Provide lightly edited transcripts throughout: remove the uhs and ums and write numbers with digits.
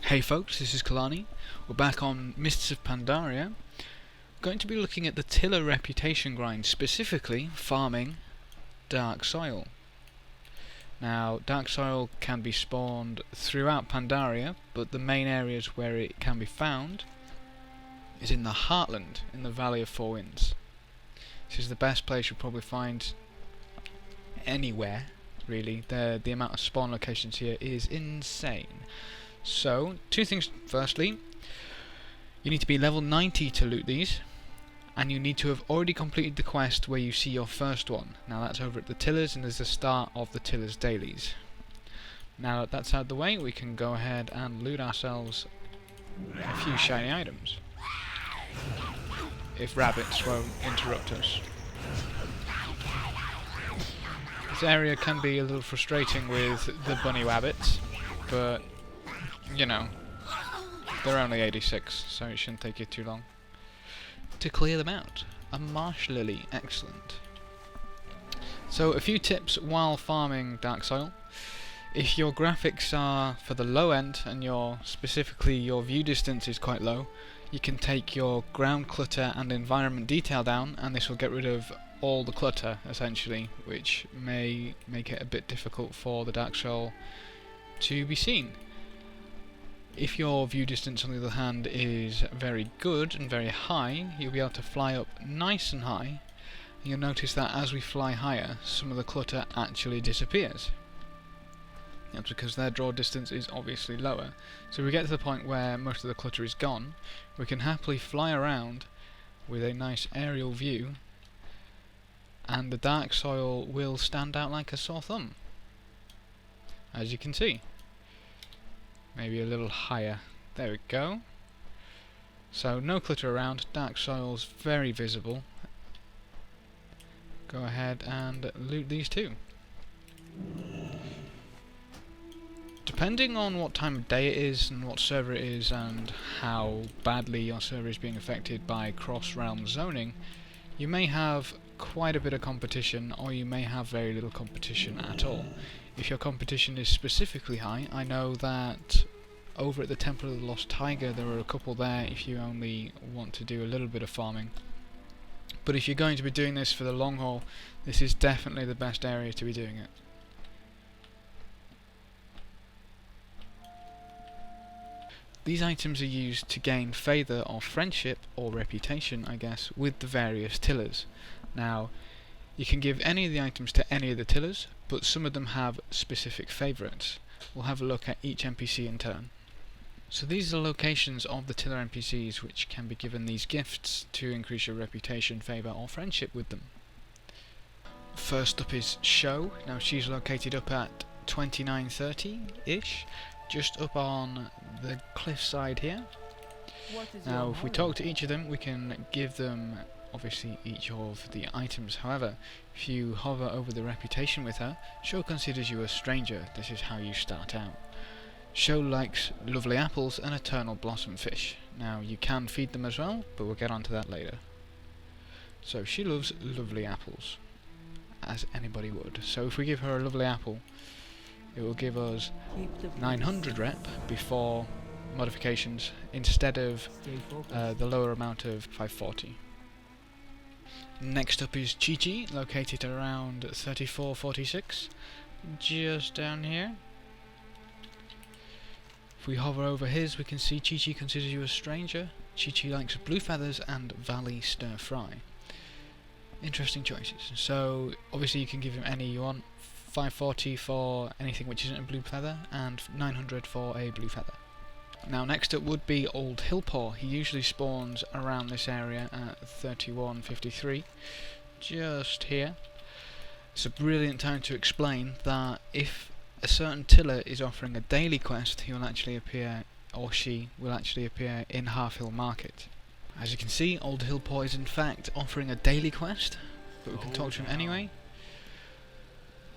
Hey folks, this is Kelani. We're back on Mists of Pandaria. Going to be looking at the tiller reputation grind, specifically farming dark soil. Now, dark soil can be spawned throughout Pandaria, but the main areas where it can be found is in the Heartland, in the Valley of Four Winds. This is the best place you'll probably find anywhere, really. The amount of spawn locations here is insane. So, two things. Firstly, you need to be level 90 to loot these, and you need to have already completed the quest where you see your first one. Now that's over at the Tillers, and there's the start of the Tillers dailies. Now that that's out of the way, we can go ahead and loot ourselves a few shiny items. If rabbits won't interrupt us. This area can be a little frustrating with the bunny rabbits, but you know, they're only 86, so it shouldn't take you too long to clear them out. A marsh lily, excellent. So a few tips while farming dark soil. If your graphics are for the low end and specifically your view distance is quite low, you can take your ground clutter and environment detail down, and this will get rid of all the clutter essentially, which may make it a bit difficult for the dark soil to be seen. If your view distance, on the other hand, is very good and very high, you'll be able to fly up nice and high. And you'll notice that as we fly higher, some of the clutter actually disappears. That's because their draw distance is obviously lower. So if we get to the point where most of the clutter is gone, we can happily fly around with a nice aerial view, and the dark soil will stand out like a sore thumb, as you can see. Maybe a little higher. There we go. So no clutter around, dark soil's very visible. Go ahead and loot these two. Depending on what time of day it is and what server it is and how badly your server is being affected by cross-realm zoning, you may have quite a bit of competition, or you may have very little competition at all. If your competition is specifically high, I know that over at the Temple of the Lost Tiger there are a couple there if you only want to do a little bit of farming. But if you're going to be doing this for the long haul, this is definitely the best area to be doing it. These items are used to gain favour or friendship, or reputation I guess, with the various tillers. Now, you can give any of the items to any of the tillers, but some of them have specific favourites. We'll have a look at each NPC in turn. So these are locations of the tiller NPCs which can be given these gifts to increase your reputation, favour or friendship with them. First up is Show. Now she's located up at 2930-ish, just up on the cliffside here. Now if we talk to each of them, we can give them obviously each of the items. However, if you hover over the reputation with her, Show considers you a stranger. This is how you start out. Show likes lovely apples and eternal blossom fish. Now you can feed them as well, but we'll get onto that later. So she loves lovely apples, as anybody would. So if we give her a lovely apple, it will give us 900 rep before modifications, instead of the lower amount of 540. Next up is Chichi, located around 3446, just down here. If we hover over his, we can see Chichi considers you a stranger. Chichi likes blue feathers and valley stir fry. Interesting choices. So obviously you can give him any you want. 540 for anything which isn't a blue feather, and 900 for a blue feather. Now next up would be Old Hillpaw. He usually spawns around this area at 3153, just here. It's a brilliant time to explain that if a certain tiller is offering a daily quest, he will actually appear, or she will actually appear, in Half Hill Market. As you can see, Old Hillpaw is in fact offering a daily quest, but we can talk to him anyway.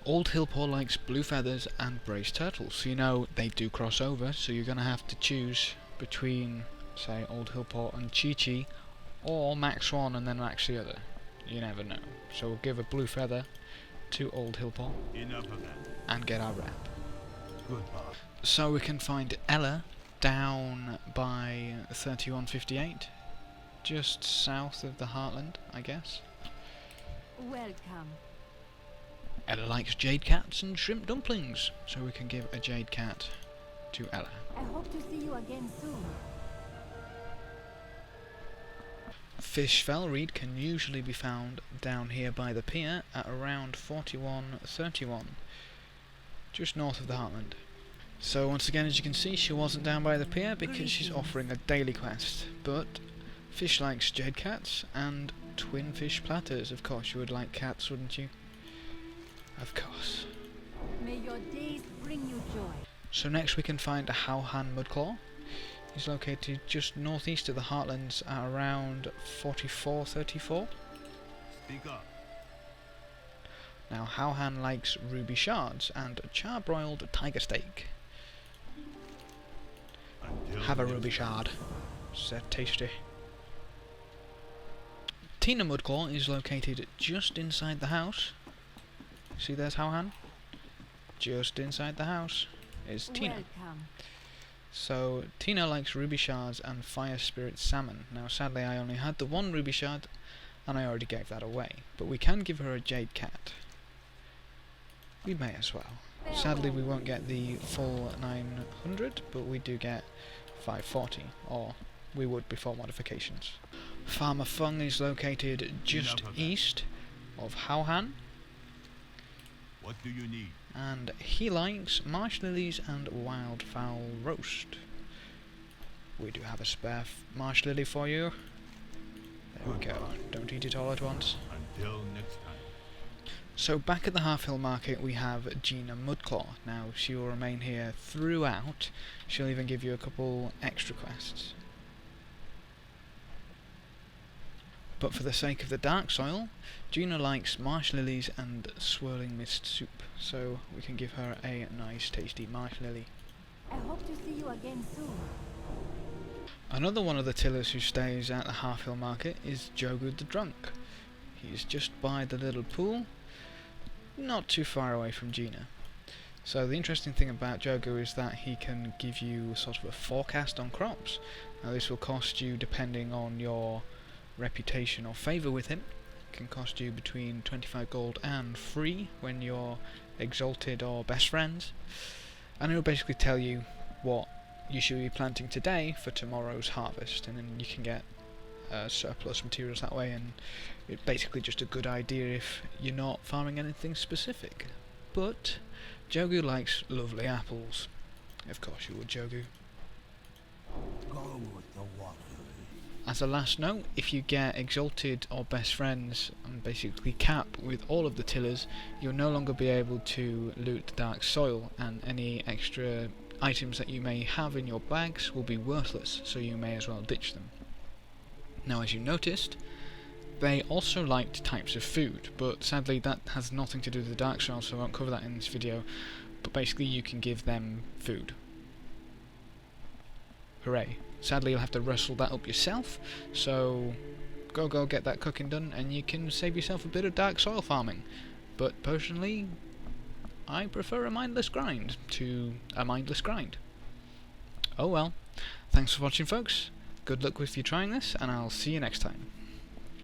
Old Hillpaw likes blue feathers and braised turtles, so you know they do cross over, so you're going to have to choose between, say, Old Hillpaw and Chichi, or Max one and then Max the other. You never know. So we'll give a blue feather to Old Hillpaw and get our rep. So we can find Ella down by 3158, just south of the Heartland, I guess. Welcome. Ella likes jade cats and shrimp dumplings, so we can give a jade cat to Ella. I hope to see you again soon. Fish Felreed can usually be found down here by the pier at around 4131, just north of the Heartland. So once again, as you can see, she wasn't down by the pier because she's offering a daily quest, but Fish likes jade cats and twin fish platters. Of course you would like cats, wouldn't you? Of course. May your days bring you joy. So next we can find a Howhan Mudclaw. He's located just northeast of the Heartlands at around 4434. Speak up. Now Howhan likes ruby shards and charbroiled tiger steak. Have a ruby shard. It's tasty. Tina Mudclaw is located just inside the house. See, there's Howhan. Just inside the house is Tina. Welcome. So Tina likes ruby shards and fire spirit salmon. Now sadly I only had the one ruby shard and I already gave that away, but we can give her a jade cat. We may as well. Sadly we won't get the full 900, but we do get 540, or we would before modifications. Farmer Fung is located just east of Howhan, What do you need? and he likes marsh lilies and wildfowl roast. We do have a spare marsh lily for you. There we go. Don't eat it all at once. Until next time. So back at the Half Hill Market we have Gina Mudclaw. Now she will remain here throughout. She'll even give you a couple extra quests. But for the sake of the dark soil, Gina likes marsh lilies and swirling mist soup, so we can give her a nice tasty marsh lily. I hope to see you again soon. Another one of the tillers who stays at the Half Hill Market is Jogu the Drunk. He's just by the little pool, not too far away from Gina. So the interesting thing about Jogu is that he can give you sort of a forecast on crops. Now this will cost you, depending on your reputation or favour with him, can cost you between 25 gold and free when you're exalted or best friends, and it'll basically tell you what you should be planting today for tomorrow's harvest, and then you can get surplus materials that way, and it's basically just a good idea if you're not farming anything specific. But Jogu likes lovely apples. Of course you would, Jogu. Go with the water. As a last note, if you get exalted or best friends and basically cap with all of the tillers, you'll no longer be able to loot the dark soil, and any extra items that you may have in your bags will be worthless, so you may as well ditch them. Now, as you noticed, they also liked types of food, but sadly that has nothing to do with the dark soil, so I won't cover that in this video. But basically you can give them food. Hooray. Sadly you'll have to rustle that up yourself, so go get that cooking done and you can save yourself a bit of dark soil farming. But personally, I prefer a mindless grind to a mindless grind. Oh well. Thanks for watching, folks. Good luck with you trying this, and I'll see you next time.